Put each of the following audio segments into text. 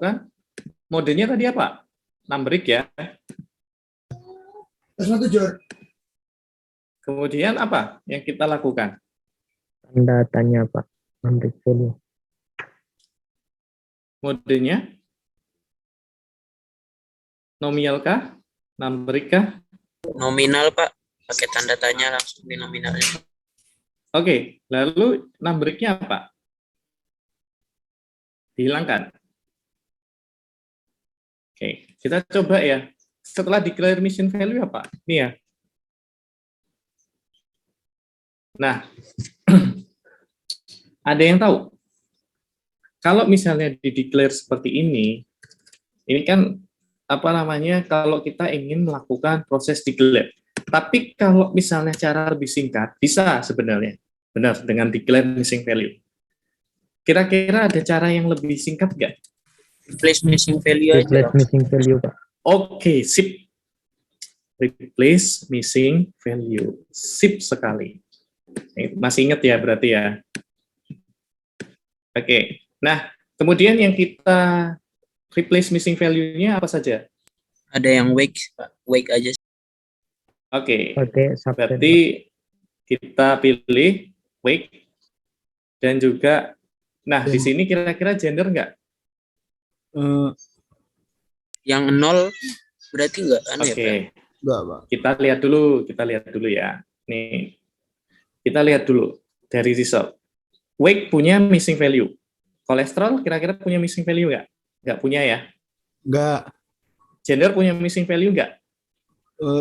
lakukan? Modenya tadi apa? Numberic ya. Kemudian apa yang kita lakukan? Tanda tanya Pak, numeric value. Modenya nominal kah? Numberic kah? Nominal Pak, pakai tanda tanya langsung di nominalnya. Oke, lalu numbericnya apa? Dihilangkan. Oke, kita coba ya. Setelah declare mission value apa? Ini ya. Nah, ada yang tahu? Kalau misalnya di declare seperti ini kan apa namanya, kalau kita ingin melakukan proses declare. Tapi kalau misalnya cara lebih singkat, bisa sebenarnya. Benar, dengan declare missing value. Kira-kira ada cara yang lebih singkat nggak? Replace missing value aja. Replace missing value Pak. Oke, sip. Replace missing value. Sip sekali. Masih ingat ya berarti ya? Oke. Nah, kemudian yang kita replace missing value-nya apa saja? Ada yang wake, Pak. Wake aja. Oke. Oke, Berarti kita pilih wake dan juga, nah di sini kira-kira gender nggak? Yang 0 berarti nggak aneh ya, Pak? Enggak, Pak. Kita lihat dulu ya. Nih, kita lihat dulu dari result. Wake punya missing value. Kolesterol kira-kira punya missing value nggak? Nggak punya ya? Nggak. Gender punya missing value nggak?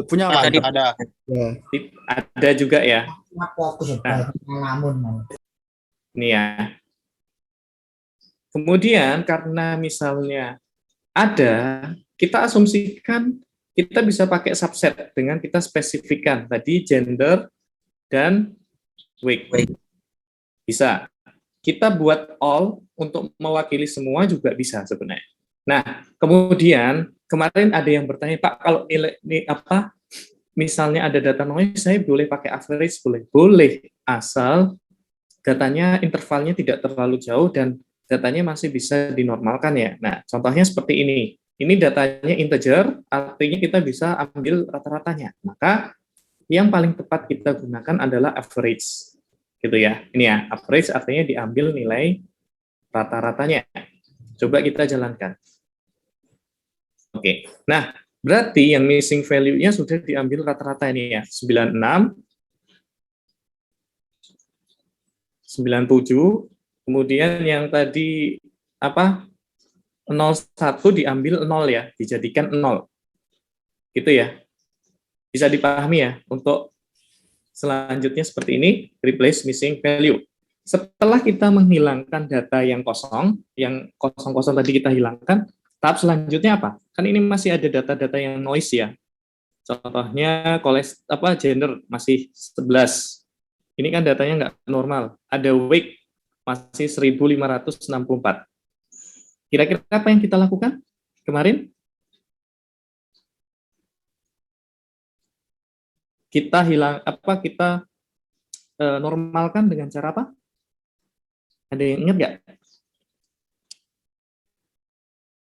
Punya Pak, Tadi ada. Ada juga ya. Nah, ini ya. Kemudian karena misalnya ada, kita asumsikan kita bisa pakai subset dengan kita spesifikkan tadi gender dan wake. Bisa. Kita buat all untuk mewakili semua juga bisa sebenarnya. Nah, kemudian kemarin ada yang bertanya, Pak, kalau nilai ini apa? Misalnya ada data noise, saya boleh pakai average? Boleh, asal datanya intervalnya tidak terlalu jauh dan datanya masih bisa dinormalkan ya. Nah, contohnya seperti ini. Ini datanya integer, artinya kita bisa ambil rata-ratanya. Maka yang paling tepat kita gunakan adalah average. Gitu ya. Ini ya, average artinya diambil nilai rata-ratanya. Coba kita jalankan. Oke. Nah, berarti yang missing value-nya sudah diambil rata-rata ini ya. 96, 97, kemudian yang tadi apa? 01 diambil 0 ya, dijadikan 0. Gitu ya. Bisa dipahami ya untuk selanjutnya seperti ini, replace missing value. Setelah kita menghilangkan data yang kosong tadi kita hilangkan, tahap selanjutnya apa? Kan ini masih ada data-data yang noise ya. Contohnya gender masih 11. Ini kan datanya nggak normal. Ada wake masih 1564. Kira-kira apa yang kita lakukan kemarin? Kita normalkan dengan cara apa? Ada yang ingat nggak?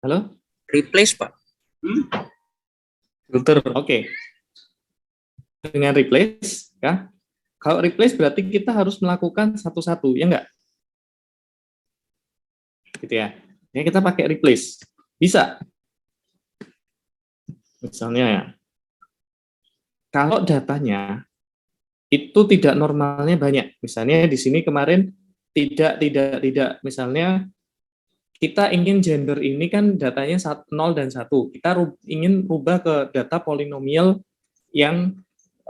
Halo? Replace, Pak. Filter, oke. Dengan replace, ya. Kalau replace berarti kita harus melakukan satu-satu, ya nggak? Gitu ya. Ya kita pakai replace. Bisa. Misalnya ya. Kalau datanya itu tidak normalnya banyak. Misalnya di sini kemarin tidak, misalnya kita ingin gender ini kan datanya 0 dan 1. Kita ingin rubah ke data polinomial yang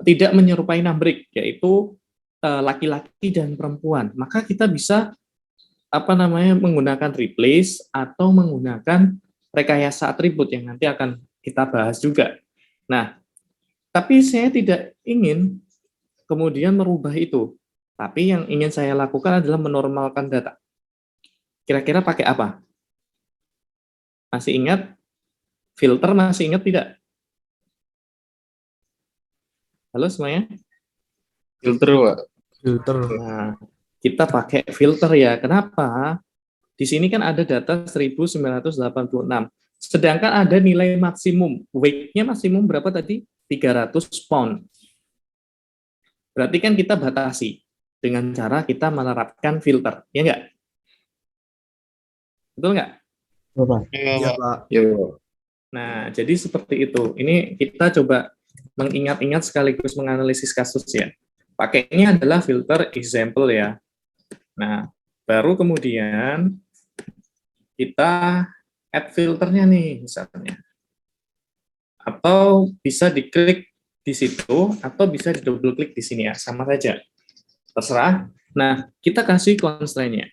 tidak menyerupai numberic, yaitu laki-laki dan perempuan. Maka kita bisa menggunakan replace atau menggunakan rekayasa atribut yang nanti akan kita bahas juga. Nah, tapi saya tidak ingin kemudian merubah itu. Tapi yang ingin saya lakukan adalah menormalkan data. Kira-kira pakai apa? Masih ingat? Filter masih ingat tidak? Halo semuanya? Filter, Pak. Filter. Nah, kita pakai filter ya. Kenapa? Di sini kan ada data 1986. Sedangkan ada nilai maksimum. Weight-nya maksimum berapa tadi? 300 pound. Berarti kan kita batasi dengan cara kita menerapkan filter. Ya enggak? Betul nggak? Bapak. Iya, Pak. Nah, jadi seperti itu. Ini kita coba mengingat-ingat sekaligus menganalisis kasus ya. Pakainya adalah filter example ya. Nah, baru kemudian kita add filternya nih misalnya. Atau bisa diklik di situ, atau bisa di double klik di sini ya, sama saja. Terserah. Nah, kita kasih constraint-nya.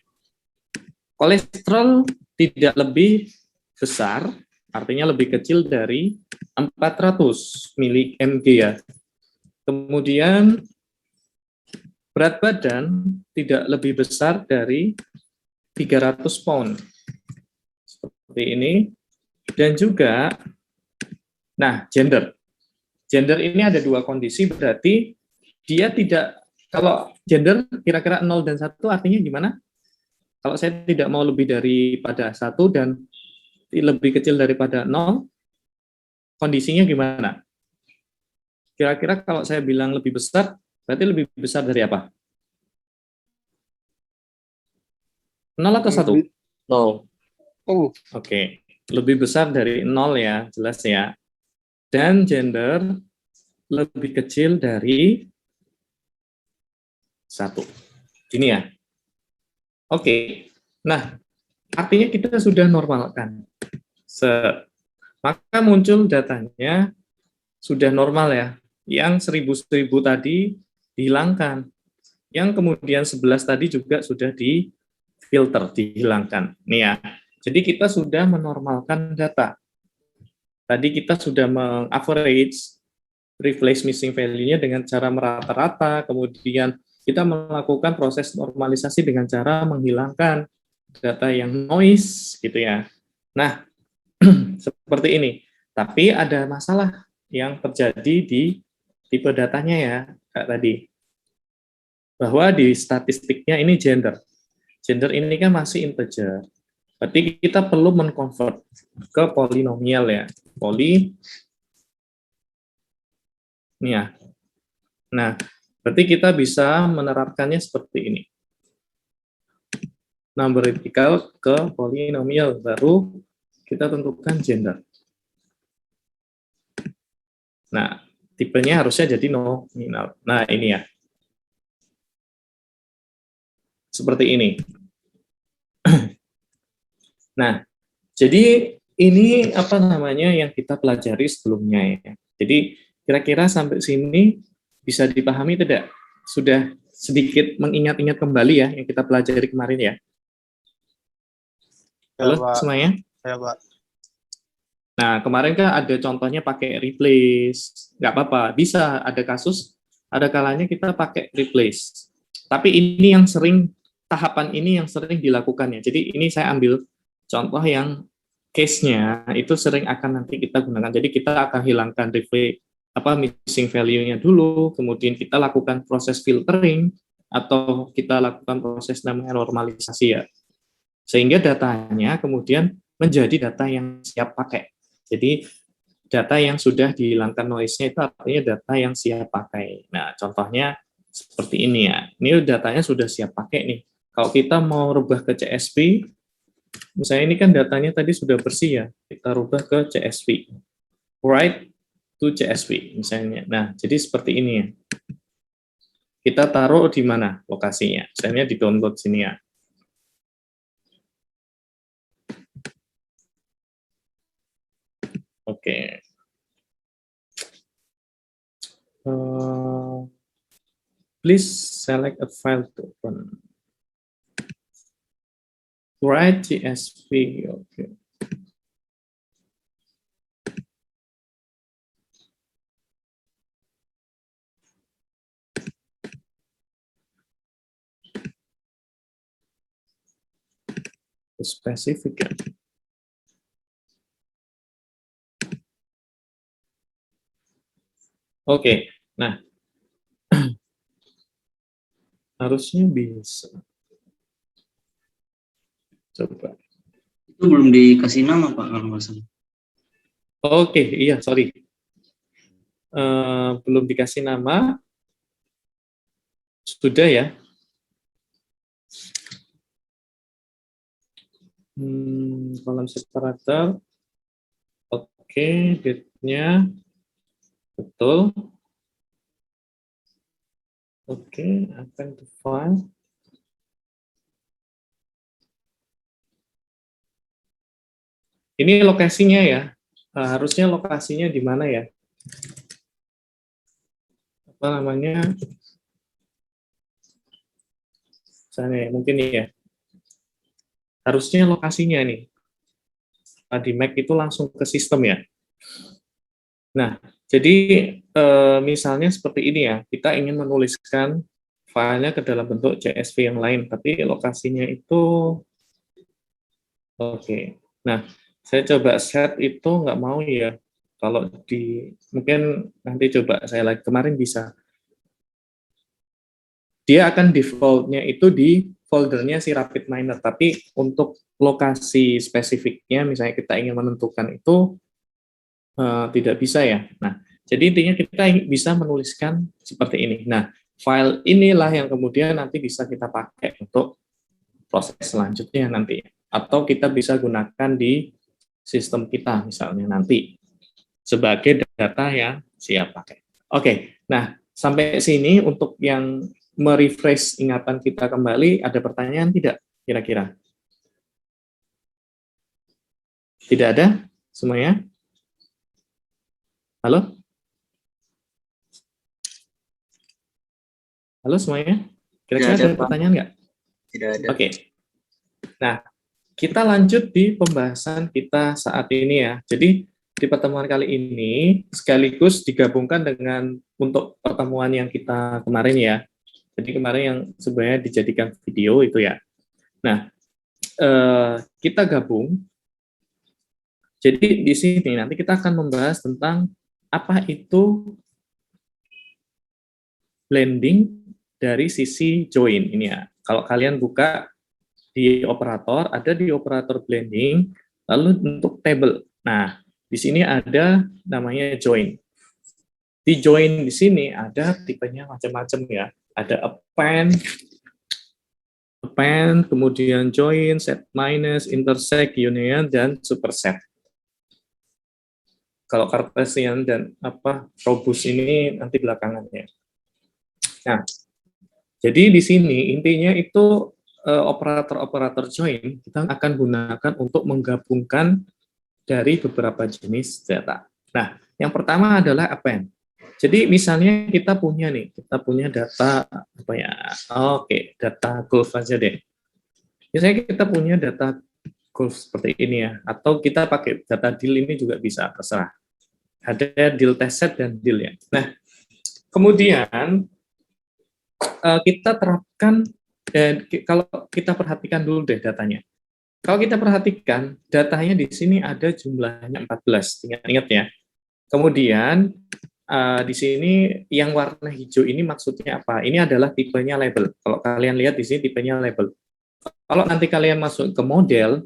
Kolesterol tidak lebih besar, artinya lebih kecil dari 400 mg ya. Kemudian berat badan tidak lebih besar dari 300 pound. Seperti ini. Dan juga, nah, gender. Gender ini ada dua kondisi, berarti dia tidak, kalau gender kira-kira 0 dan 1 artinya gimana? Kalau saya tidak mau lebih daripada 1 dan lebih kecil daripada 0, kondisinya gimana? Kira-kira kalau saya bilang lebih besar, berarti lebih besar dari apa? 0 atau 1? 0. Oke, lebih besar dari 0 ya, jelas ya. Dan gender lebih kecil dari 1. Ini ya. Oke, nah artinya kita sudah normalkan. Maka muncul datanya sudah normal ya. Yang 1000 tadi dihilangkan. Yang kemudian 11 tadi juga sudah difilter, dihilangkan. Nih ya. Jadi kita sudah menormalkan data. Tadi kita sudah meng-average replace missing value-nya dengan cara merata-rata, kemudian kita melakukan proses normalisasi dengan cara menghilangkan data yang noise gitu ya. Nah, seperti ini. Tapi ada masalah yang terjadi di tipe datanya ya, kayak tadi. Bahwa di statistiknya ini gender. Gender ini kan masih integer. Berarti kita perlu mengkonvert ke polinomial ya. Ya. Nah, berarti kita bisa menerapkannya seperti ini. Numerical ke polinomial, baru kita tentukan gender. Nah, tipenya harusnya jadi nominal. Nah, ini ya. Seperti ini. Nah, jadi ini apa namanya yang kita pelajari sebelumnya ya. Jadi kira-kira sampai sini bisa dipahami tidak? Sudah sedikit mengingat-ingat kembali ya yang kita pelajari kemarin ya. Halo semuanya? Ya, Pak. Nah, kemarin kan ada contohnya pakai replace. Nggak apa-apa, bisa ada kasus, ada kalanya kita pakai replace. Tapi ini yang sering, tahapan ini yang sering dilakukan ya. Jadi ini saya ambil contoh yang case-nya itu sering akan nanti kita gunakan. Jadi kita akan hilangkan replace missing value-nya dulu, kemudian kita lakukan proses filtering atau kita lakukan proses namanya normalisasi ya. Sehingga datanya kemudian menjadi data yang siap pakai. Jadi data yang sudah dihilangkan noise-nya itu artinya data yang siap pakai. Nah, contohnya seperti ini ya. Ini datanya sudah siap pakai nih. Kalau kita mau rubah ke CSV, misalnya ini kan datanya tadi sudah bersih ya, kita rubah ke CSV. Write to CSV misalnya. Nah, jadi seperti ini ya. Kita taruh di mana lokasinya? Misalnya di download sini ya. Oke. Please select a file to open. Write CSV. Okay. Specific. Oke, nah harusnya bisa. Coba. Itu belum dikasih nama Pak kalau nggak salah. Oke, iya, sorry. Belum dikasih nama. Sudah ya. Kolom separator. Oke, date-nya betul. Oke, akan to file. Ini lokasinya ya. Harusnya lokasinya di mana ya? Apa namanya? Misalnya, mungkin ya. Harusnya lokasinya nih. Di Mac itu langsung ke sistem ya. Nah, jadi misalnya seperti ini ya, kita ingin menuliskan filenya ke dalam bentuk CSV yang lain, tapi lokasinya itu, oke. Nah, saya coba set itu nggak mau ya. Kalau mungkin nanti coba saya lagi, kemarin bisa. Dia akan default-nya itu di foldernya si RapidMiner, tapi untuk lokasi spesifiknya, misalnya kita ingin menentukan itu, tidak bisa ya. Nah, jadi intinya kita bisa menuliskan seperti ini. Nah, file inilah yang kemudian nanti bisa kita pakai untuk proses selanjutnya nanti. Atau kita bisa gunakan di sistem kita misalnya nanti sebagai data yang siap pakai. Oke, nah sampai sini untuk yang merefresh ingatan kita kembali, ada pertanyaan tidak kira-kira? Tidak ada semuanya? Halo? Halo semuanya? Kira-kira ada pertanyaan nggak? Tidak ada. Oke. Nah, kita lanjut di pembahasan kita saat ini ya. Jadi, di pertemuan kali ini, sekaligus digabungkan dengan untuk pertemuan yang kita kemarin ya. Jadi, kemarin yang sebenarnya dijadikan video itu ya. Nah, kita gabung. Jadi, di sini nanti kita akan membahas tentang apa itu blending dari sisi join ini ya. Kalau kalian buka di operator, ada di operator blending, lalu untuk table. Nah, di sini ada namanya join. Di join di sini ada tipenya macam-macam ya. Ada append, kemudian join, set minus, intersect, union, dan superset. Kalau Cartesian dan robust ini nanti belakangannya. Nah, jadi di sini intinya itu operator-operator join kita akan gunakan untuk menggabungkan dari beberapa jenis data. Nah, yang pertama adalah append. Jadi misalnya kita punya data apa ya? Oke, data golf aja deh. Misalnya kita punya data golf seperti ini ya, atau kita pakai data deal ini juga bisa, terserah. Ada deal test set dan deal ya. Nah, kemudian kita terapkan, kalau kita perhatikan dulu deh datanya. Kalau kita perhatikan, datanya di sini ada jumlahnya 14, ingat-ingat ya. Kemudian, di sini yang warna hijau ini maksudnya apa? Ini adalah tipenya label. Kalau kalian lihat di sini tipenya label. Kalau nanti kalian masuk ke model,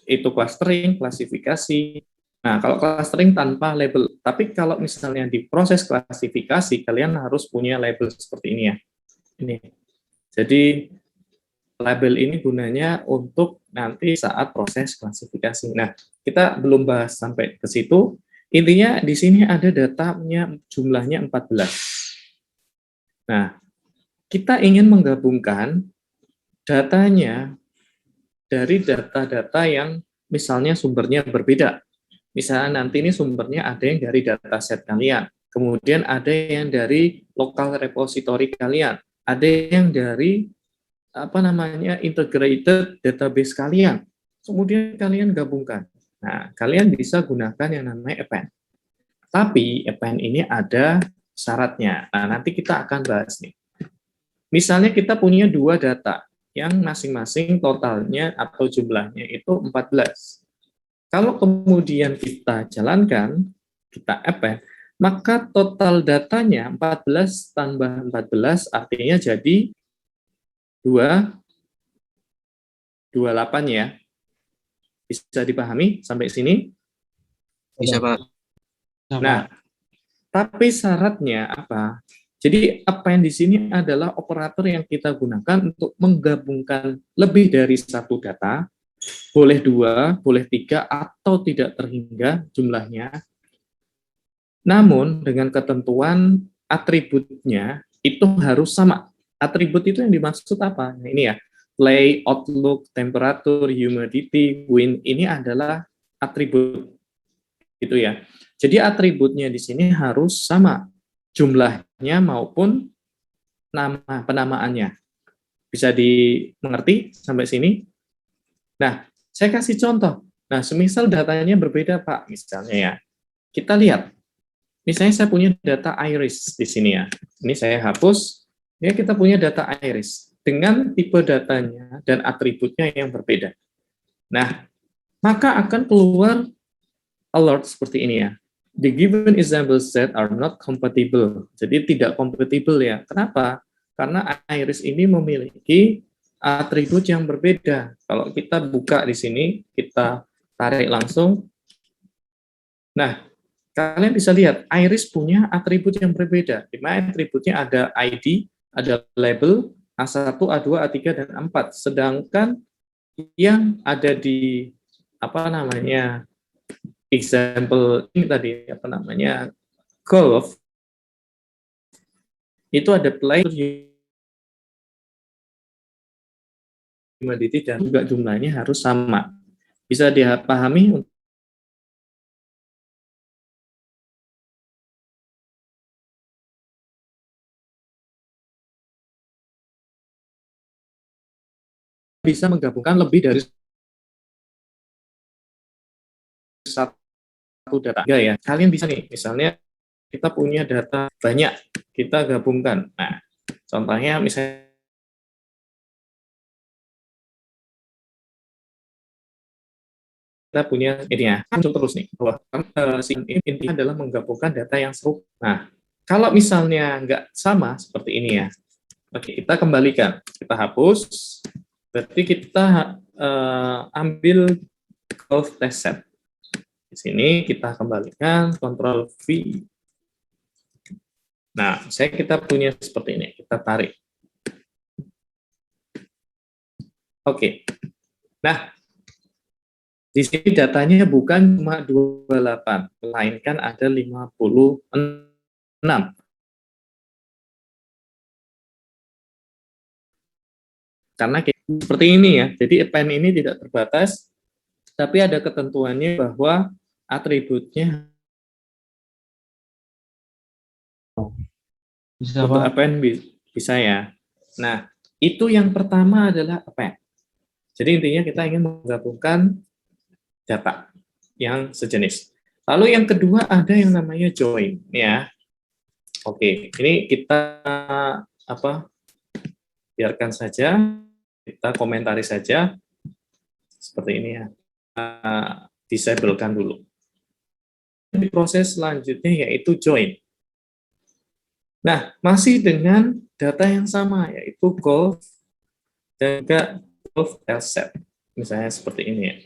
itu clustering, klasifikasi. Nah, kalau clustering tanpa label. Tapi kalau misalnya di proses klasifikasi, kalian harus punya label seperti ini ya. Ini. Jadi label ini gunanya untuk nanti saat proses klasifikasi. Nah, kita belum bahas sampai ke situ. Intinya di sini ada datanya jumlahnya 14. Nah, kita ingin menggabungkan datanya dari data-data yang misalnya sumbernya berbeda. Misalnya nanti ini sumbernya ada yang dari dataset kalian, kemudian ada yang dari lokal repository kalian, ada yang dari integrated database kalian. Kemudian kalian gabungkan. Nah, kalian bisa gunakan yang namanya append. Tapi append ini ada syaratnya. Nah, nanti kita akan bahas nih. Misalnya kita punya dua data yang masing-masing totalnya atau jumlahnya itu 14. Kalau kemudian kita jalankan, kita append, maka total datanya 14 tambah 14 artinya jadi 28 ya. Bisa dipahami sampai sini? Bisa, Pak. Nah, tapi syaratnya apa? Jadi apa yang di sini adalah operator yang kita gunakan untuk menggabungkan lebih dari satu data, boleh 2, boleh 3, atau tidak terhingga jumlahnya. Namun dengan ketentuan atributnya itu harus sama. Atribut itu yang dimaksud apa? Nah, ini ya, play, outlook, temperature, humidity, wind, ini adalah atribut. Gitu ya. Jadi atributnya di sini harus sama jumlahnya maupun nama penamaannya. Bisa dimengerti sampai sini? Nah, saya kasih contoh. Nah, semisal datanya berbeda, Pak, misalnya ya. Kita lihat. Misalnya saya punya data iris di sini ya. Ini saya hapus. Ya, kita punya data iris dengan tipe datanya dan atributnya yang berbeda. Nah, maka akan keluar alert seperti ini ya. The given example set are not compatible. Jadi tidak kompatibel ya. Kenapa? Karena iris ini memiliki atribut yang berbeda. Kalau kita buka di sini, kita tarik langsung. Nah, kalian bisa lihat iris punya atribut yang berbeda. Di mana atributnya ada ID, ada label, A1, A2, A3 dan A4. Sedangkan yang ada di example ini tadi golf itu ada play, humidity dan juga jumlahnya harus sama. Bisa dipahami? Bisa menggabungkan lebih dari satu data ya. Kalian bisa nih, misalnya kita punya data banyak, kita gabungkan. Nah, contohnya misalnya kita punya ini ya, langsung terus nih, bahwa intinya adalah menggabungkan data yang serupa. Nah, kalau misalnya nggak sama seperti ini ya, oke, kita kembalikan, kita hapus, berarti kita ambil golf test set. Di sini kita kembalikan, Ctrl V. Nah, kita punya seperti ini, kita tarik. Oke. Nah, di sini datanya bukan cuma 28, melainkan ada 56. Karena seperti ini ya, jadi append ini tidak terbatas, tapi ada ketentuannya bahwa atributnya Bisa, untuk Pak. append bisa ya. Nah, itu yang pertama adalah append. Jadi intinya kita ingin menggabungkan data yang sejenis. Lalu yang kedua ada yang namanya join ya. Oke, ini kita biarkan saja, kita komentari saja seperti ini ya. Disablekan dulu. Di proses selanjutnya yaitu join. Nah, masih dengan data yang sama yaitu golf dan juga golf set. Misalnya seperti ini ya.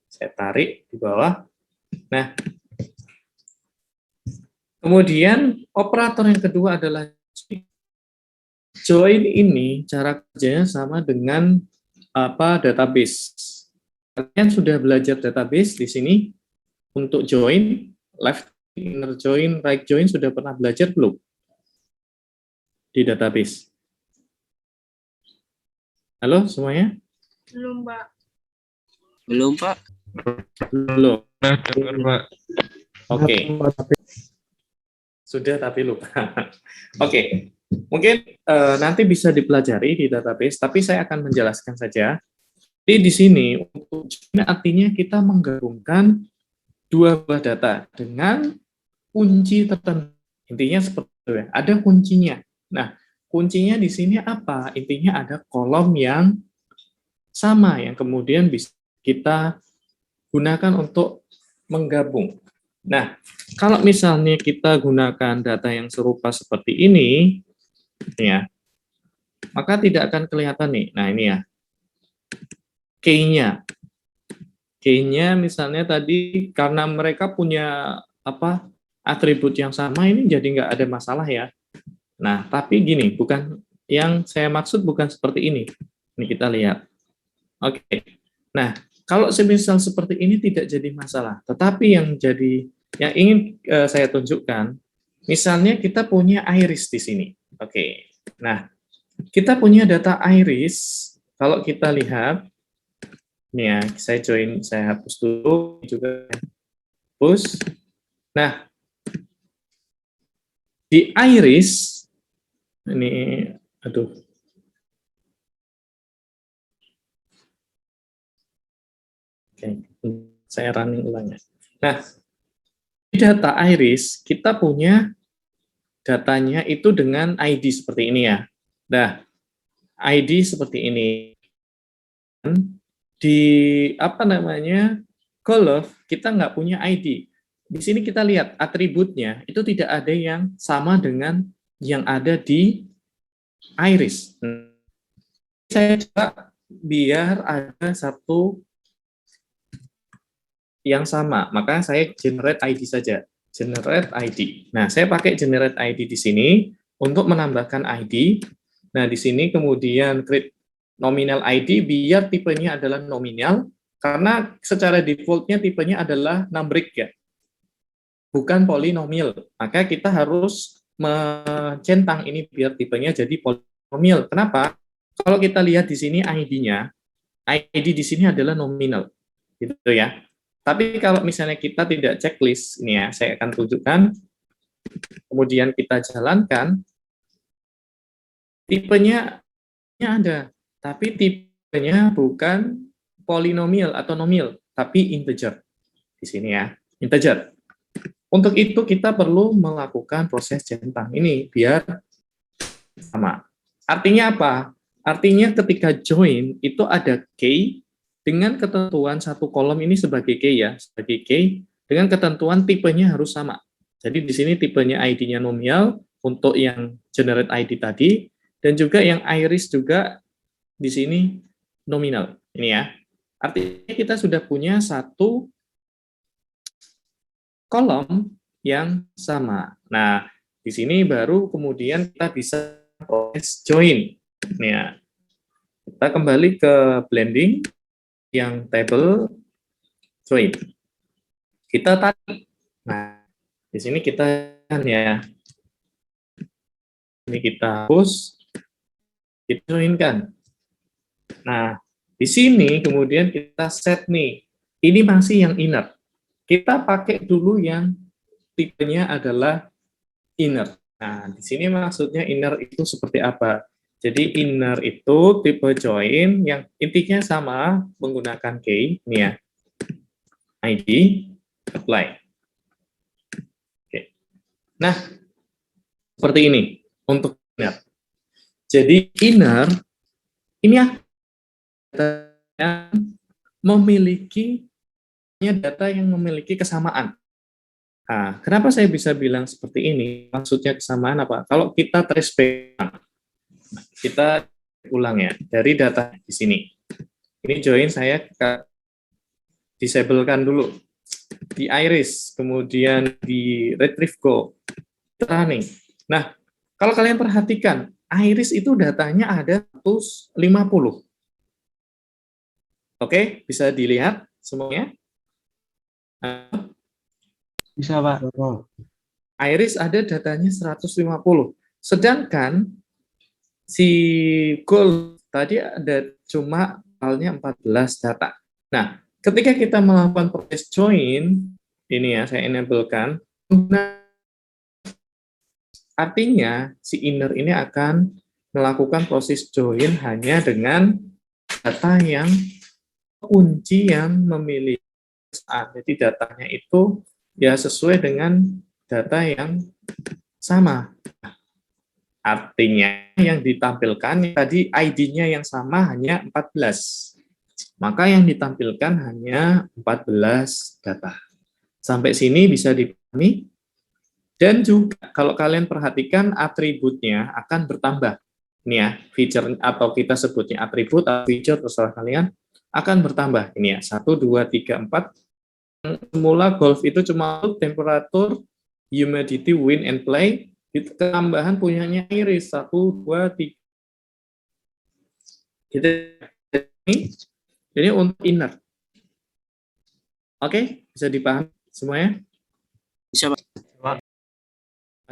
Saya tarik di bawah. Nah, kemudian operator yang kedua adalah join ini cara kerjanya sama dengan database. Kalian sudah belajar database di sini untuk join, left inner join, right join sudah pernah belajar belum di database? Halo semuanya? Belum, Pak. Belum, Pak. Belum. Dengar, Pak. Oke. Sudah tapi lupa. Oke. Mungkin nanti bisa dipelajari di database, tapi saya akan menjelaskan saja. Jadi di sini untuk artinya kita menggabungkan dua buah data dengan kunci tertentu. Intinya seperti itu ya. Ada kuncinya. Nah, kuncinya di sini apa? Intinya ada kolom yang sama yang kemudian bisa kita gunakan untuk menggabung. Nah, kalau misalnya kita gunakan data yang serupa seperti ini, ya, maka tidak akan kelihatan nih. Nah, ini ya, key-nya. key-nya misalnya tadi karena mereka punya apa atribut yang sama, ini jadi nggak ada masalah ya. Nah, tapi gini, bukan yang saya maksud bukan seperti ini. Ini kita lihat. Oke. Nah, kalau semisal seperti ini tidak jadi masalah. Tetapi yang ingin saya tunjukkan, misalnya kita punya iris di sini. Oke. Nah, kita punya data iris. Kalau kita lihat, ini ya, saya hapus dulu juga. Hapus. Nah, di iris ini, aduh. Oke, saya running ulang ya. Nah, di data iris kita punya datanya itu dengan ID seperti ini ya. Nah, ID seperti ini. Di apa namanya Golov kita nggak punya ID. Di sini kita lihat atributnya itu tidak ada yang sama dengan yang ada di iris. Saya coba biar ada satu yang sama, maka saya generate ID saja. Generate ID. Nah, saya pakai generate ID di sini untuk menambahkan ID. Nah, di sini kemudian create nominal ID biar tipenya adalah nominal, karena secara defaultnya tipenya adalah numeric ya, bukan polinomial. Maka kita harus mencentang ini biar tipenya jadi polinomial. Kenapa? Kalau kita lihat di sini ID-nya, ID di sini adalah nominal, gitu ya. Tapi kalau misalnya kita tidak checklist, ini ya, saya akan tunjukkan, kemudian kita jalankan, tipenya ada, tapi tipenya bukan polinomial atau nomial, tapi integer. Di sini ya, integer. Untuk itu kita perlu melakukan proses centang ini biar sama. Artinya apa? Artinya ketika join itu ada key dengan ketentuan satu kolom ini sebagai key ya, sebagai key dengan ketentuan tipenya harus sama. Jadi di sini tipenya ID-nya nominal untuk yang generate ID tadi, dan juga yang iris juga di sini nominal. Ini ya. Artinya kita sudah punya satu kolom yang sama. Nah, di sini baru kemudian kita bisa proses join. Ini ya. Kita kembali ke blending yang table join. Kita tarik. Nah, di sini kita kan ya. Ini kita hapus, kita joinkan. Nah, di sini kemudian kita set nih. Ini masih yang inner. Kita pakai dulu yang tipenya adalah inner. Nah, di sini maksudnya inner itu seperti apa? Jadi inner itu tipe join yang intinya sama menggunakan key, ini ya. ID, apply. Oke. Nah, seperti ini untuk inner. Jadi inner ini ya yang memiliki data yang memiliki kesamaan. Nah, kenapa saya bisa bilang seperti ini? Maksudnya kesamaan apa? Kalau kita trace back, kita ulang ya dari data di sini. Ini join saya disablekan dulu di iris, kemudian di retrieve go, running. Nah, kalau kalian perhatikan, iris itu datanya ada 150. Oke, bisa dilihat semuanya? Bisa, Pak. Iris ada datanya 150. Sedangkan si goal tadi ada cuma halnya 14 data. Nah, ketika kita melakukan proses join, ini ya saya enablekan, artinya si inner ini akan melakukan proses join hanya dengan data yang kunci yang memiliki. Jadi datanya itu ya sesuai dengan data yang sama. Artinya yang ditampilkan tadi ID-nya yang sama hanya 14. Maka yang ditampilkan hanya 14 data. Sampai sini bisa dipahami. Dan juga kalau kalian perhatikan atributnya akan bertambah. Ini ya, feature atau kita sebutnya atribut atau feature terserah kalian akan bertambah. Ini ya, 1, 2, 3, 4. Semula golf itu cuma temperatur, humidity, wind, and play. Itu tambahan punyanya iris. 1, 2, 3. Jadi untuk inner. Oke, bisa dipahami semuanya? Bisa, Pak.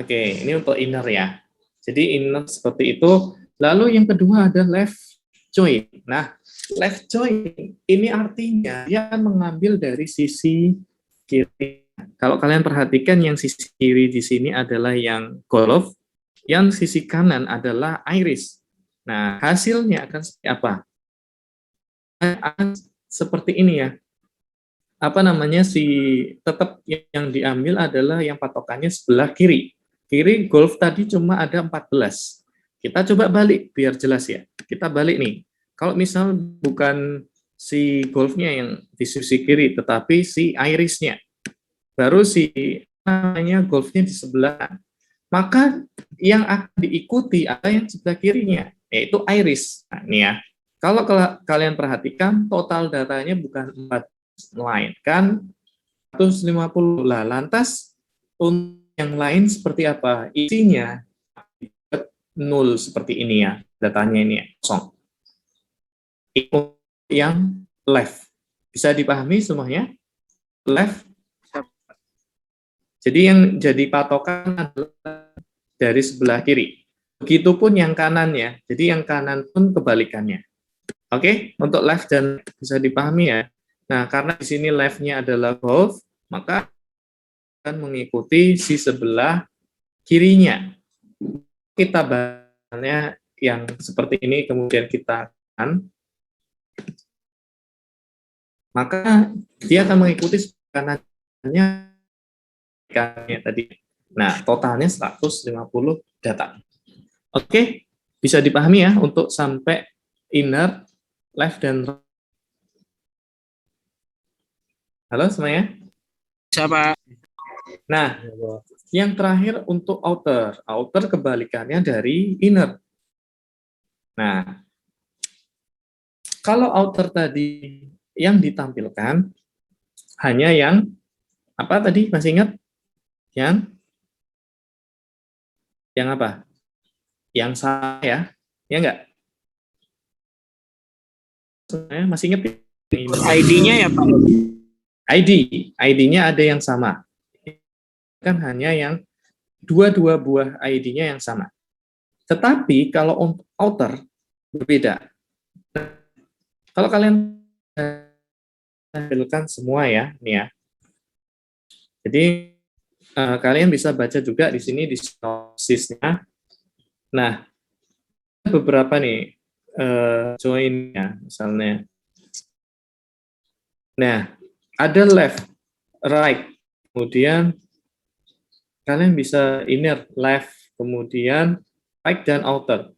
Oke, ini untuk inner ya. Jadi inner seperti itu. Lalu yang kedua ada left join. Nah, left join ini artinya dia akan mengambil dari sisi kiri. Kalau kalian perhatikan yang sisi kiri di sini adalah yang golf, yang sisi kanan adalah iris. Nah, hasilnya akan seperti apa? Akan seperti ini ya. Apa namanya tetap yang diambil adalah yang patokannya sebelah kiri. Kiri golf tadi cuma ada 14. Kita coba balik biar jelas ya. Kita balik nih. Kalau misal bukan si golfnya yang di sisi kiri, tetapi si irisnya. Baru si namanya golfnya di sebelah. Maka yang akan diikuti ada yang sebelah kirinya, yaitu iris. Nah, ini ya. Kalau kalian perhatikan, total datanya bukan 4 melainkan 150. Lah, lantas untuk yang lain seperti apa? Isinya 0 seperti ini ya, datanya ini ya, kosong. Itu yang left. Bisa dipahami semuanya? Left. Jadi yang jadi patokan adalah dari sebelah kiri. Begitupun yang kanan ya. Jadi yang kanan pun kebalikannya. Oke, untuk left dan bisa dipahami ya. Nah, karena di sini left-nya adalah golf, maka akan mengikuti si sebelah kirinya. Kita bahasnya yang seperti ini, kemudian kita kan, maka dia akan mengikuti kanannya tadi. Nah, totalnya 150 data. Oke, bisa dipahami ya untuk sampai inner, left, dan right. Halo semuanya? Bisa, Pak. Nah, yang terakhir untuk outer. Outer kebalikannya dari inner. Nah, kalau outer tadi yang ditampilkan hanya yang apa tadi? Masih ingat? Yang apa? Yang sama ya? Ya enggak? Masih ingat? ID-nya ya, Pak. ID-nya ada yang sama. Kan hanya yang dua buah ID-nya yang sama. Tetapi kalau untuk outer berbeda. Kalau kalian tampilkan semua ya, nih ya. Jadi kalian bisa baca juga di sini di sinopsisnya. Nah, beberapa nih join-nya misalnya. Nah, ada left, right, kemudian kalian bisa inner, left, kemudian right dan outer.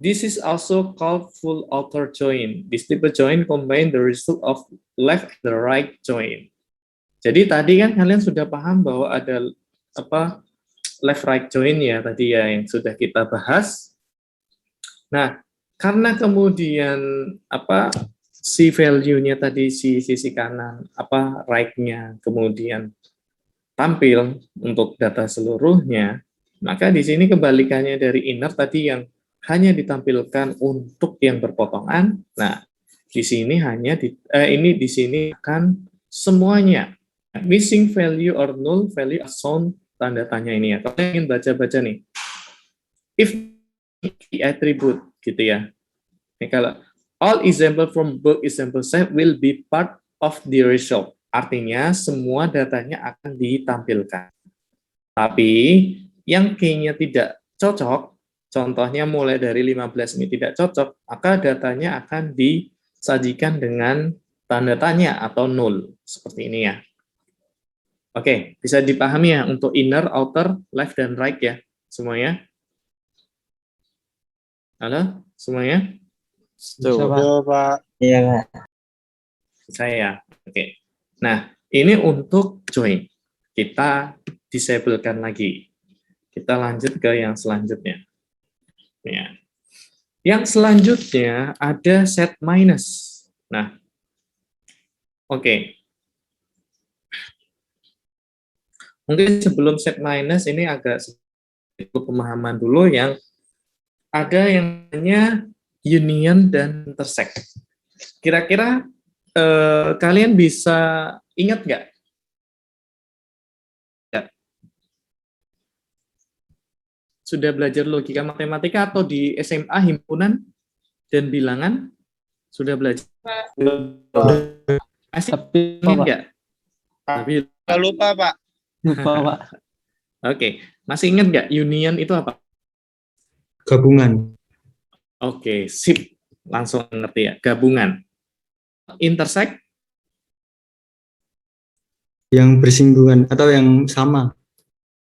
This is also called full outer join. This type of join combine the result of left and the right join. Jadi tadi kan kalian sudah paham bahwa ada apa left right join ya tadi ya yang sudah kita bahas. Nah, karena kemudian apa si value-nya tadi si sisi kanan apa right-nya kemudian tampil untuk data seluruhnya, maka di sini kebalikannya dari inner tadi yang hanya ditampilkan untuk yang berpotongan. Nah, di sini hanya ini di sini akan semuanya missing value or null value as shown tanda tanya ini ya. Kalau ingin baca-baca nih, if the attribute gitu ya. Ini kalau all example from book example set will be part of the result. Artinya semua datanya akan ditampilkan. Tapi yang key-nya tidak cocok, contohnya mulai dari 15 ini tidak cocok, maka datanya akan disajikan dengan tanda tanya atau null. Seperti ini ya. Oke, bisa dipahami ya untuk inner, outer, left, dan right ya semuanya. Halo, semuanya? Pak. Iya, Pak. Saya. Oke. Nah, ini untuk join. Kita disablekan lagi. Kita lanjut ke yang selanjutnya. Ya. Yang selanjutnya ada set minus. Nah, Oke. Mungkin sebelum set minus ini agak sedikit pemahaman dulu yang ada yang namanya union dan intersect. Kira-kira kalian bisa ingat nggak? Ya. Sudah belajar logika matematika atau di SMA himpunan dan bilangan? Sudah belajar? Masih ingat nggak? Tapi Lupa, Pak. Lupa, Pak. Oke, masih ingat nggak union itu apa? Gabungan. Oke, sip. Langsung ngerti ya, gabungan. Intersect? Yang bersinggungan atau yang sama.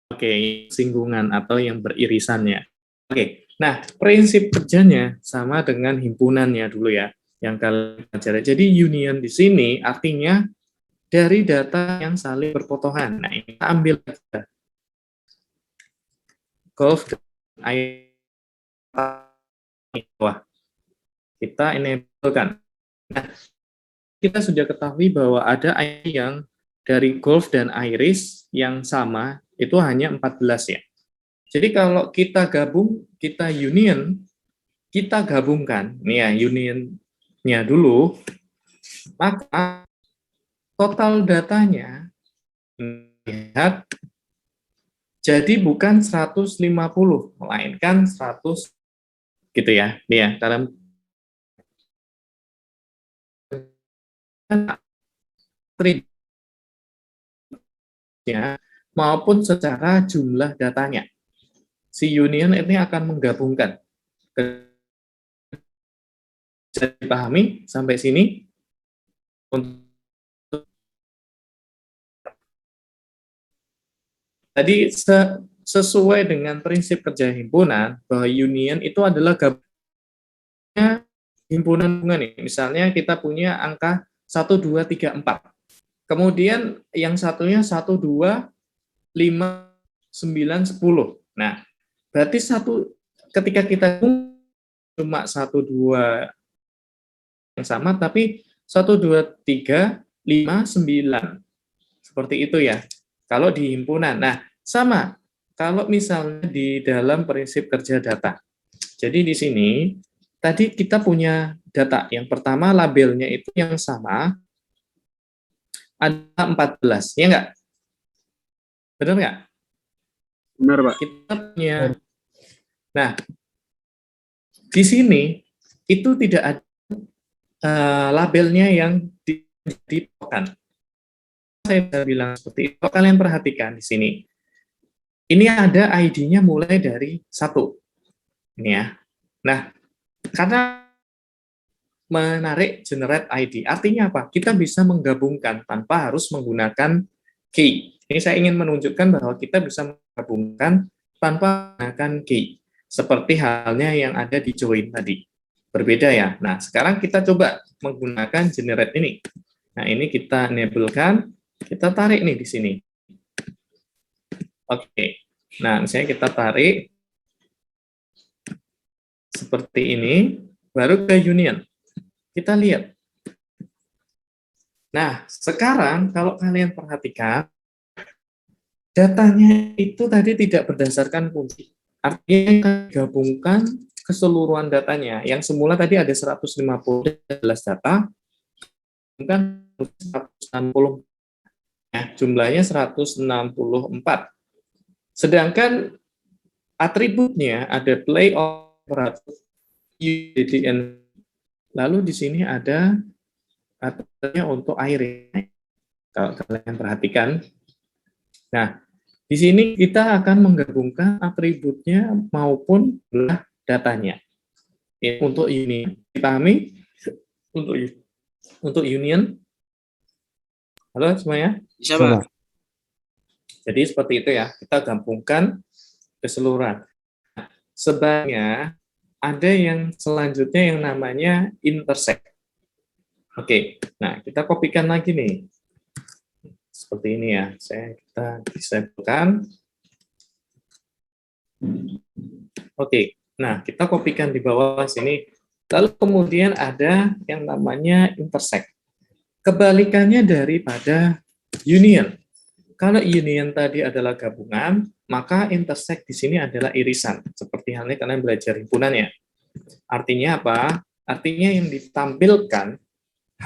Oke, singgungan atau yang beririsannya. Oke, nah prinsip kerjanya sama dengan himpunannya dulu ya, yang kalian pelajari. Jadi union di sini artinya dari data yang saling berpotongan. Nah, ini kita ambil aja. Golf wah, kita enablekan. Nah, kita sudah ketahui bahwa ada ID yang dari Golf dan Iris yang sama itu hanya 14 ya. Jadi kalau kita gabung, kita union, kita gabungkan, nih ya unionnya dulu, maka total datanya lihat jadi bukan 150, melainkan 100 gitu ya. Nih ya, dalam maupun secara jumlah datanya. Si union ini akan menggabungkan. Bisa dipahami sampai sini? Tadi sesuai dengan prinsip kerja himpunan, bahwa union itu adalah gabungannya himpunan bunga nih. Misalnya kita punya angka 1, 2, 3, 4. Kemudian yang satunya 1, 2, 5, 9, 10. Nah, berarti ketika kita cuma 1, 2 yang sama, tapi 1, 2, 3, 5, 9. Seperti itu ya. Kalau di himpunan. Nah, sama. Kalau misalnya di dalam prinsip kerja data. Jadi di sini, tadi kita punya data. Yang pertama labelnya itu yang sama, ada 14. Ya enggak? Benar nggak? Benar, Pak. Kita punya. Nah, di sini itu tidak ada labelnya yang ditokan. Saya sudah bilang seperti itu. Kalian perhatikan di sini. Ini ada ID-nya mulai dari 1. Ini ya. Nah, karena menarik generate ID, artinya apa? Kita bisa menggabungkan tanpa harus menggunakan key. Ini saya ingin menunjukkan bahwa kita bisa menggabungkan tanpa menggunakan key. Seperti halnya yang ada di join tadi. Berbeda ya. Nah, sekarang kita coba menggunakan generate ini. Nah, ini kita enablekan, kita tarik nih di sini. Oke. Nah, misalnya kita tarik seperti ini, baru ke union. Kita lihat. Nah, sekarang kalau kalian perhatikan, datanya itu tadi tidak berdasarkan kunci. Artinya kita gabungkan keseluruhan datanya. Yang semula tadi ada 150 data, kan 160, ya, jumlahnya 164. Sedangkan atributnya ada play operator, UDDN. Lalu di sini ada atributnya untuk air. Kalau kalian perhatikan. Nah, di sini kita akan menggabungkan atributnya maupun jumlah datanya. Ini untuk union. Dipahami? Untuk union? Halo semuanya? Bisa, Pak. Jadi seperti itu ya, kita gabungkan keseluruhan. Sebaliknya, ada yang selanjutnya yang namanya intersect. Oke, nah kita kopikan lagi nih. Seperti ini ya, kita disablekan. Oke, nah kita kopikan di bawah sini. Lalu kemudian ada yang namanya intersect. kebalikannya daripada union. Kalau union tadi adalah gabungan, maka intersect di sini adalah irisan. Seperti halnya kalian belajar himpunan ya. Artinya apa? Artinya yang ditampilkan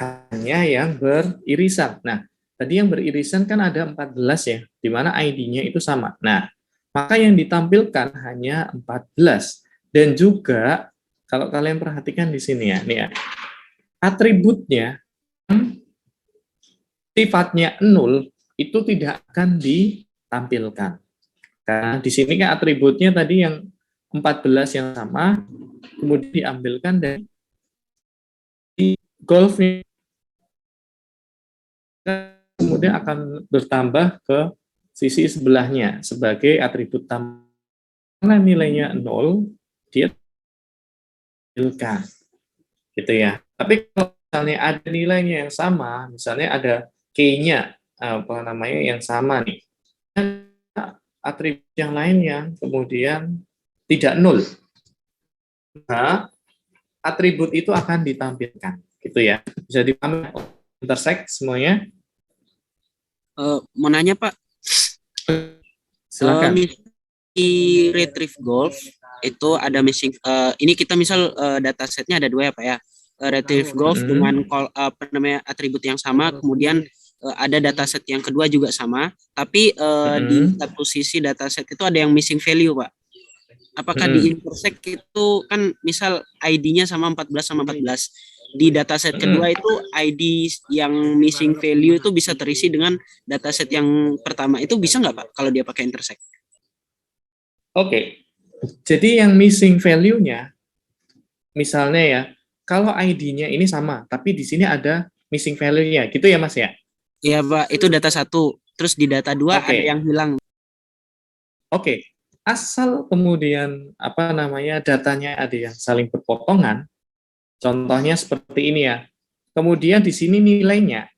hanya yang beririsan. Nah, tadi yang beririsan kan ada 14 ya, di mana ID-nya itu sama. Nah, maka yang ditampilkan hanya 14. Dan juga, kalau kalian perhatikan di sini ya, nih ya, atributnya, sifatnya 0, itu tidak akan ditampilkan. Karena di sini kan atributnya tadi yang 14 yang sama, kemudian diambilkan dari golfnya, kemudian akan bertambah ke sisi sebelahnya sebagai atribut tambah. Karena nilainya 0, dia tampilkan. Gitu ya. Tapi kalau misalnya ada nilainya yang sama, misalnya ada K-nya, apa namanya, yang sama nih, atribut yang lainnya kemudian tidak 0, maka atribut itu akan ditampilkan, gitu ya. Bisa dipahami intersect semuanya? Mau nanya Pak, Silakan. di retrieve golf itu ada missing. Ini kita misal datasetnya ada 2 ya Pak ya. Retrieve golf dengan apa namanya atribut yang sama, kemudian ada dataset yang kedua juga sama, tapi di satu sisi dataset itu ada yang missing value Pak. Apakah di intersect itu kan misal ID-nya sama 14 sama 14. Di dataset kedua itu ID yang missing value itu bisa terisi dengan dataset yang pertama. Itu bisa nggak Pak kalau dia pakai intersect? Oke. Jadi yang missing value-nya, misalnya ya, kalau ID-nya ini sama, tapi di sini ada missing value-nya, gitu ya Mas ya? Iya Pak, itu data 1. Terus di data 2 ada yang hilang. Oke. Asal kemudian apa namanya datanya ada yang saling berpotongan, contohnya seperti ini ya. Kemudian di sini nilainya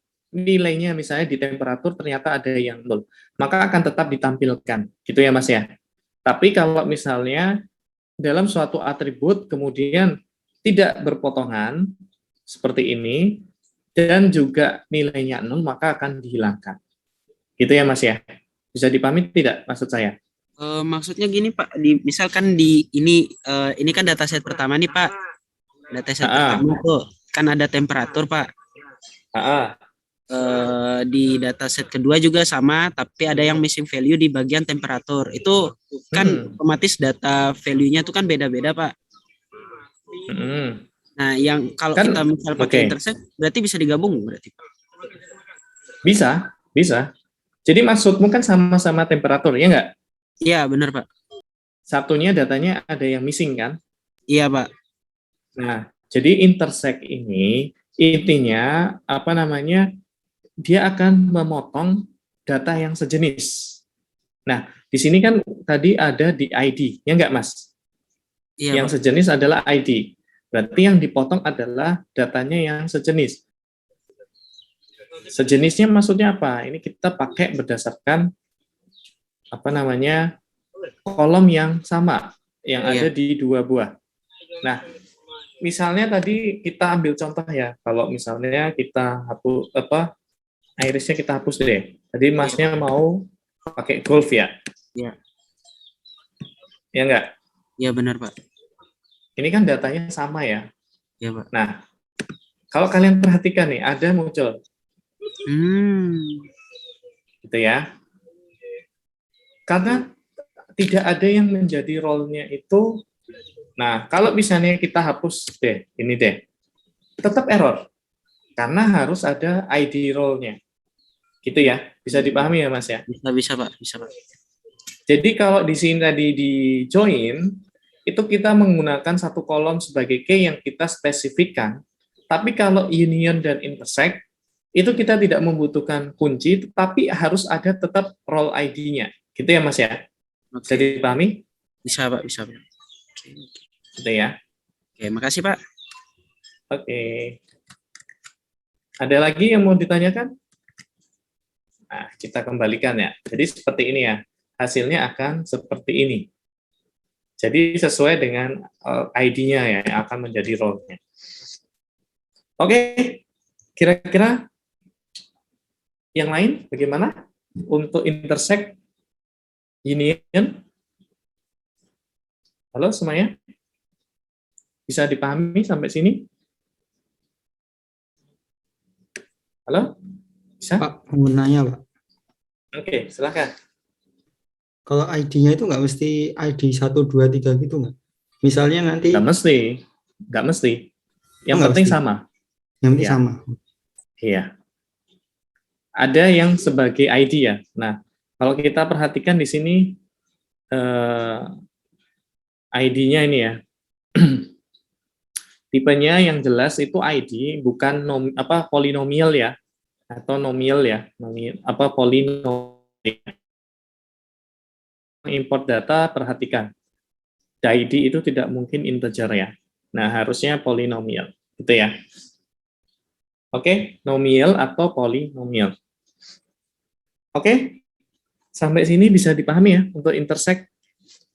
misalnya di temperatur ternyata ada yang 0, maka akan tetap ditampilkan, gitu ya Mas ya. Tapi kalau misalnya dalam suatu atribut kemudian tidak berpotongan seperti ini dan juga nilainya 0, maka akan dihilangkan. Gitu ya Mas ya. Bisa dipahami tidak maksud saya? Maksudnya gini Pak, misalkan di ini kan dataset pertama nih Pak. Dataset pertama tuh kan ada temperatur Pak. Di dataset kedua juga sama, tapi ada yang missing value di bagian temperatur. Itu kan otomatis data value-nya itu kan beda-beda Pak. Nah, yang kalau Kan, kita misal pakai intersect, berarti bisa digabung berarti Pak? Bisa. Jadi maksudmu kan sama-sama temperatur, ya nggak? Iya, benar Pak. Satunya datanya ada yang missing kan? Iya Pak. Nah, jadi intersect ini intinya apa namanya? Dia akan memotong data yang sejenis. Nah, di sini kan tadi ada di ID, ya nggak Mas? Iya, yang Pak. sejenis adalah ID. Berarti yang dipotong adalah datanya yang sejenis. Sejenisnya maksudnya apa? Ini kita pakai berdasarkan apa namanya kolom yang sama yang ada di 2 buah. Nah, misalnya tadi kita ambil contoh ya, kalau misalnya kita hapus irisnya kita hapus deh. Tadi Masnya mau pakai golf ya? Iya. Ya enggak? Iya benar Pak. Ini kan datanya sama ya. Iya Pak. Nah, kalau kalian perhatikan nih, ada muncul. Gitu ya. Karena tidak ada yang menjadi role-nya itu. Nah, kalau misalnya kita hapus deh, ini deh. Tetap error. Karena harus ada ID role-nya. Gitu ya. Bisa dipahami ya, Mas ya? Bisa Pak, bisa Pak. Jadi kalau di sini tadi di join, itu kita menggunakan satu kolom sebagai key yang kita spesifikkan. Tapi kalau union dan intersect, itu kita tidak membutuhkan kunci, tetapi harus ada tetap role ID-nya. Gitu ya, Mas ya? Bisa dipahami? Bisa, Pak. Bisa, Pak. Gitu ya. Oke, makasih, Pak. Oke. Ada lagi yang mau ditanyakan? Nah, kita kembalikan ya. Jadi seperti ini ya. Hasilnya akan seperti ini. Jadi sesuai dengan ID-nya ya, yang akan menjadi role-nya. Oke, kira-kira Yang lain bagaimana? Untuk intersect union. Halo semuanya? Bisa dipahami sampai sini? Halo? Bisa? Pak, mau nanya Pak. Oke, silakan. Kalau ID-nya itu nggak mesti ID 1, 2, 3 gitu nggak? Misalnya nanti, Nggak mesti. Nggak mesti. Yang nggak penting mesti. sama. Yang penting Ya. sama. Iya. Ada yang sebagai ID ya. Nah, kalau kita perhatikan di sini ID-nya ini ya. Tipenya yang jelas itu ID, bukan polinomial ya, atau nomial ya, polinomial. Import data, perhatikan. ID itu tidak mungkin integer ya. Nah, harusnya polinomial, gitu ya. Oke, nomial atau polinomial. Oke, sampai sini bisa dipahami ya untuk intersect.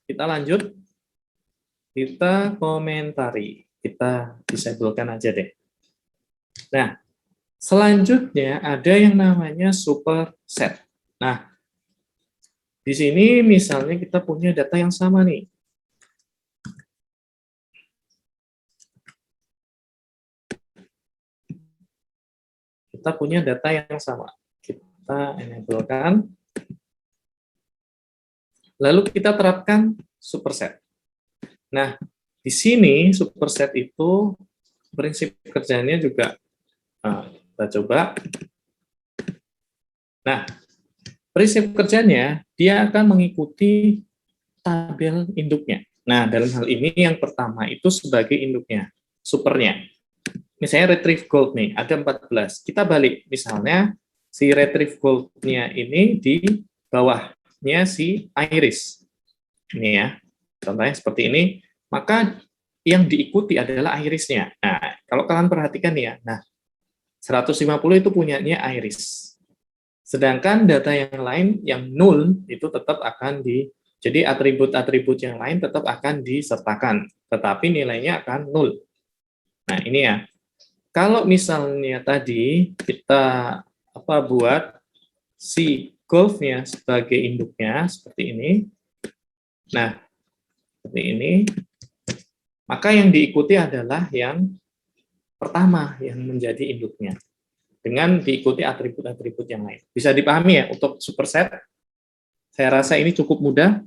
Kita lanjut. Kita komentari. Kita disablekan aja deh. Nah, selanjutnya ada yang namanya superset. Nah, di sini misalnya kita punya data yang sama nih. Kita punya data yang sama. Kita enablekan. Lalu kita terapkan superset. Nah, di sini superset itu prinsip kerjanya juga kita coba. Nah, prinsip kerjanya dia akan mengikuti tabel induknya. Nah, dalam hal ini yang pertama itu sebagai induknya, supernya. Misalnya retrieve gold nih, ada 14. Kita balik, misalnya si retrieve gold-nya ini di bawahnya si iris. Ini ya, contohnya seperti ini. Maka yang diikuti adalah irisnya. Nah, kalau kalian perhatikan ya, nah 150 itu punyanya iris. Sedangkan data yang lain yang null itu tetap akan jadi atribut-atribut yang lain tetap akan disertakan, tetapi nilainya akan null. Nah, ini ya. Kalau misalnya tadi kita buat si golf-nya sebagai induknya seperti ini. Nah, seperti ini. Maka yang diikuti adalah yang pertama yang menjadi induknya. Dengan diikuti atribut-atribut yang lain. Bisa dipahami ya untuk superset? Saya rasa ini cukup mudah.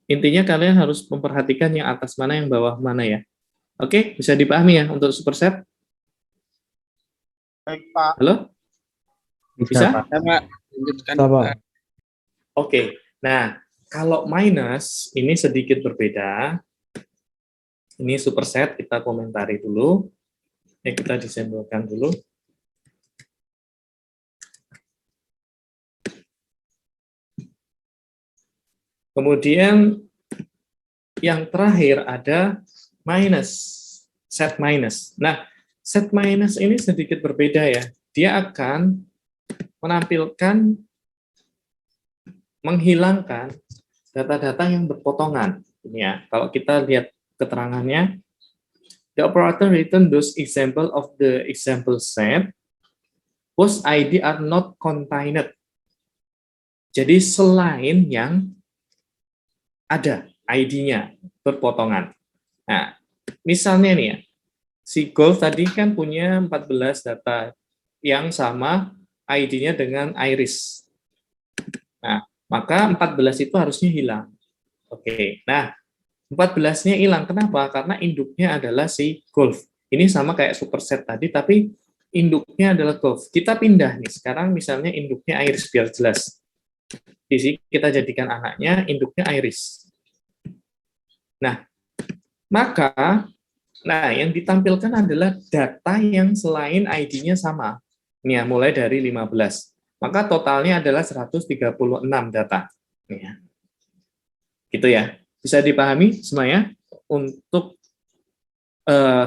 Intinya kalian harus memperhatikan yang atas mana, yang bawah mana ya. Oke, bisa dipahami ya untuk superset? Baik, Pak. Halo? Bisa? Pak. Ya, Pak. Lanjutkan. Bisa, Pak. Oke, nah kalau minus ini sedikit berbeda. Ini superset, kita komentari dulu. Kita disampelkan dulu. Kemudian yang terakhir ada minus, set minus. Nah, set minus ini sedikit berbeda ya. Dia akan menampilkan, menghilangkan data-data yang berpotongan. Ini ya, kalau kita lihat keterangannya, the operator return those example of the example set whose ID are not contained. Jadi selain yang ada ID-nya berpotongan. Nah, misalnya nih ya, si golf tadi kan punya 14 data yang sama ID-nya dengan iris. Nah, maka 14 itu harusnya hilang. Oke, nah 14-nya hilang. Kenapa? Karena induknya adalah si golf. Ini sama kayak superset tadi, tapi induknya adalah golf. Kita pindah nih, sekarang misalnya induknya iris, biar jelas. Di sini kita jadikan anaknya, induknya iris. Nah, maka yang ditampilkan adalah data yang selain ID-nya sama. Nih ya, mulai dari 15. Maka totalnya adalah 136 data. Nih ya. Gitu ya. Bisa dipahami semuanya untuk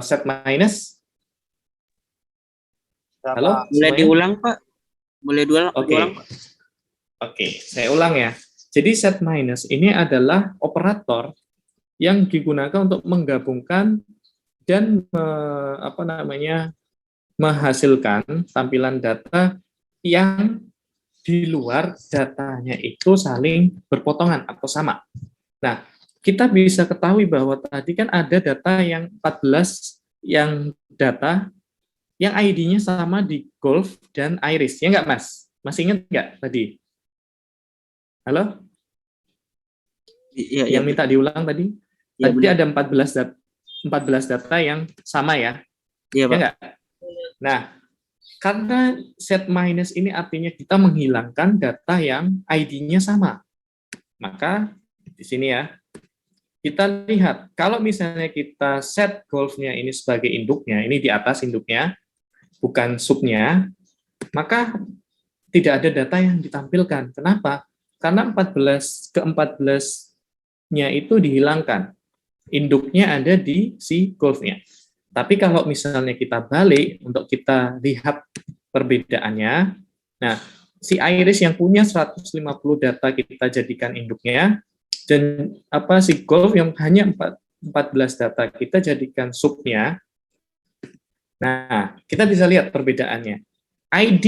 set minus? Halo? Boleh semuanya? diulang, Pak? Boleh diulang, Oke. diulang, Pak? Oke, saya ulang ya. Jadi set minus ini adalah operator yang digunakan untuk menggabungkan dan menghasilkan tampilan data yang di luar datanya itu saling berpotongan atau sama. Nah, kita bisa ketahui bahwa tadi kan ada data yang 14 yang data yang ID-nya sama di Golf dan Iris. Ya nggak, Mas? Masih ingat nggak tadi? Halo? Iya, iya. Yang minta diulang tadi? Iya, Tadi benar. ada 14 data yang sama ya? Iya, Ya Pak. nggak? Nah, karena set minus ini artinya kita menghilangkan data yang ID-nya sama. Maka di sini ya, kita lihat, kalau misalnya kita set golfnya ini sebagai induknya, ini di atas induknya, bukan subnya, maka tidak ada data yang ditampilkan. Kenapa? Karena 14 ke 14-nya itu dihilangkan. Induknya ada di si golfnya. Tapi kalau misalnya kita balik untuk kita lihat perbedaannya, nah si Iris yang punya 150 data kita jadikan induknya, dan si golf yang hanya 14 data kita jadikan subnya. Nah, kita bisa lihat perbedaannya. ID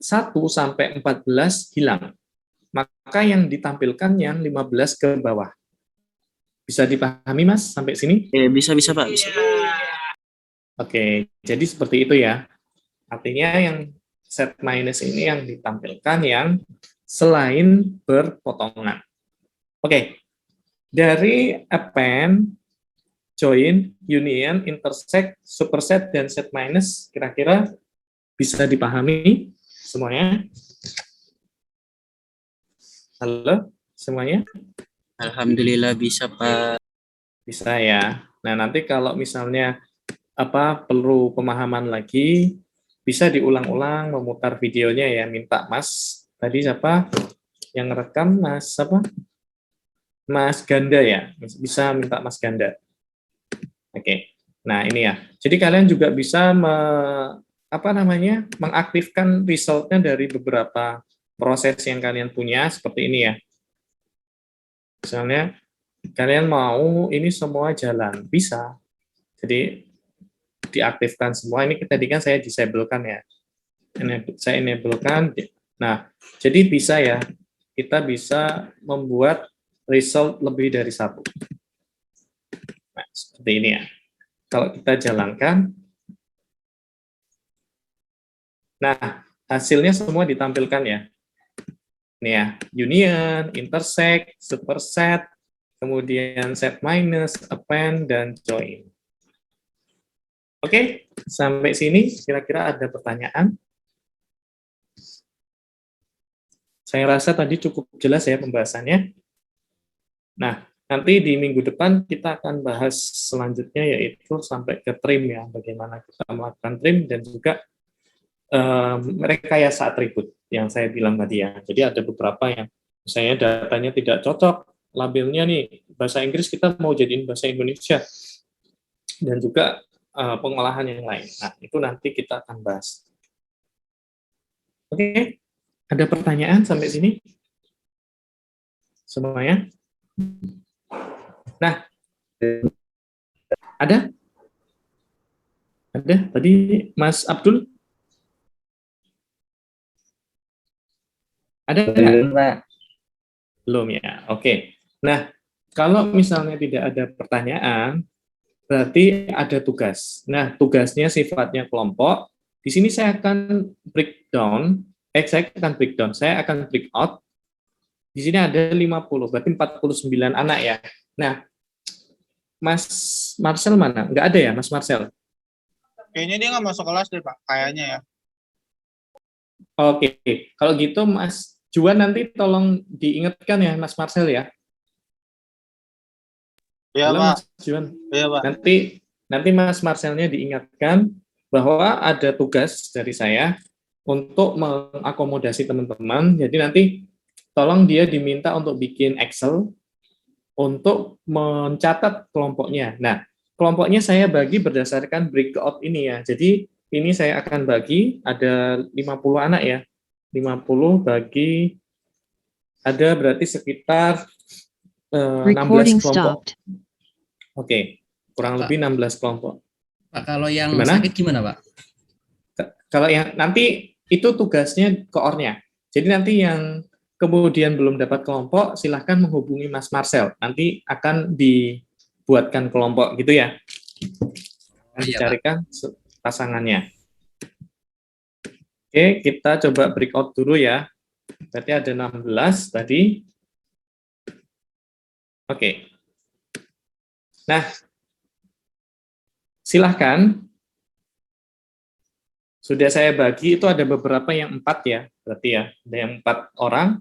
1 sampai 14 hilang. Maka yang ditampilkan yang 15 ke bawah. Bisa dipahami, Mas, sampai sini? Bisa Pak. Bisa. Oke, jadi seperti itu ya. Artinya yang set minus ini yang ditampilkan yang selain berpotongan. Oke, dari append, join, union, intersect, superset, dan set minus, kira-kira bisa dipahami semuanya? Halo, semuanya? Alhamdulillah bisa, Pak. Bisa ya. Nah, nanti kalau misalnya perlu pemahaman lagi, bisa diulang-ulang, memutar videonya ya, minta Mas. Tadi siapa yang rekam? Mas apa? Mas Ganda ya, bisa minta Mas Ganda. Oke, nah ini ya. Jadi kalian juga bisa mengaktifkan resultnya dari beberapa proses yang kalian punya seperti ini ya. Misalnya kalian mau ini semua jalan, bisa. Jadi diaktifkan semua. Ini tadi kan saya disablekan ya. Saya enablekan. Nah, jadi bisa ya. Kita bisa membuat result lebih dari satu. Nah, seperti ini ya. Kalau kita jalankan, nah hasilnya semua ditampilkan ya. Ini ya, union, intersect, superset, kemudian set minus, append, dan join. Oke, sampai sini kira-kira ada pertanyaan? Saya rasa tadi cukup jelas ya pembahasannya. Nah, nanti di minggu depan kita akan bahas selanjutnya yaitu sampai ke trim ya, bagaimana kita melakukan trim dan juga rekayasa atribut yang saya bilang tadi ya. Jadi ada beberapa yang misalnya datanya tidak cocok, labelnya nih bahasa Inggris kita mau jadiin bahasa Indonesia, dan juga pengolahan yang lain. Nah, itu nanti kita akan bahas. Oke, ada pertanyaan sampai sini? Semuanya? Nah, ada? Ada? Tadi Mas Abdul? Ada nggak? Belum, Pak. Belum ya, oke. Nah, kalau misalnya tidak ada pertanyaan, berarti ada tugas. Nah, tugasnya sifatnya kelompok. Di sini saya akan breakdown, saya akan break out. Di sini ada 50, berarti 49 anak ya. Nah, Mas Marcel mana? Nggak ada ya, Mas Marcel? Kayaknya dia nggak masuk kelas deh, Pak. Kayaknya ya. Oke, kalau gitu Mas Juan nanti tolong diingatkan ya, Mas Marcel ya. Iya, Halo, Pak. Mas Juan. Iya, Pak. Nanti Mas Marcelnya diingatkan bahwa ada tugas dari saya untuk mengakomodasi teman-teman. Jadi nanti tolong dia diminta untuk bikin Excel untuk mencatat kelompoknya. Nah, kelompoknya saya bagi berdasarkan breakout ini ya. Jadi ini saya akan bagi, ada 50 anak ya. 50 bagi, ada berarti sekitar 16 kelompok. Oke, kurang lebih 16 kelompok. Pak, kalau yang Gimana? sakit gimana, Pak? Kalau yang nanti itu tugasnya koornya. Jadi nanti yang kemudian belum dapat kelompok, silahkan menghubungi Mas Marcel. Nanti akan dibuatkan kelompok gitu ya. Iya, Dan Pak. dicarikan pasangannya. Oke, kita coba breakout dulu ya. Berarti ada 16 tadi. Oke. Nah, silahkan. Sudah saya bagi, itu ada beberapa yang 4 ya. Berarti ya, ada yang 4 orang.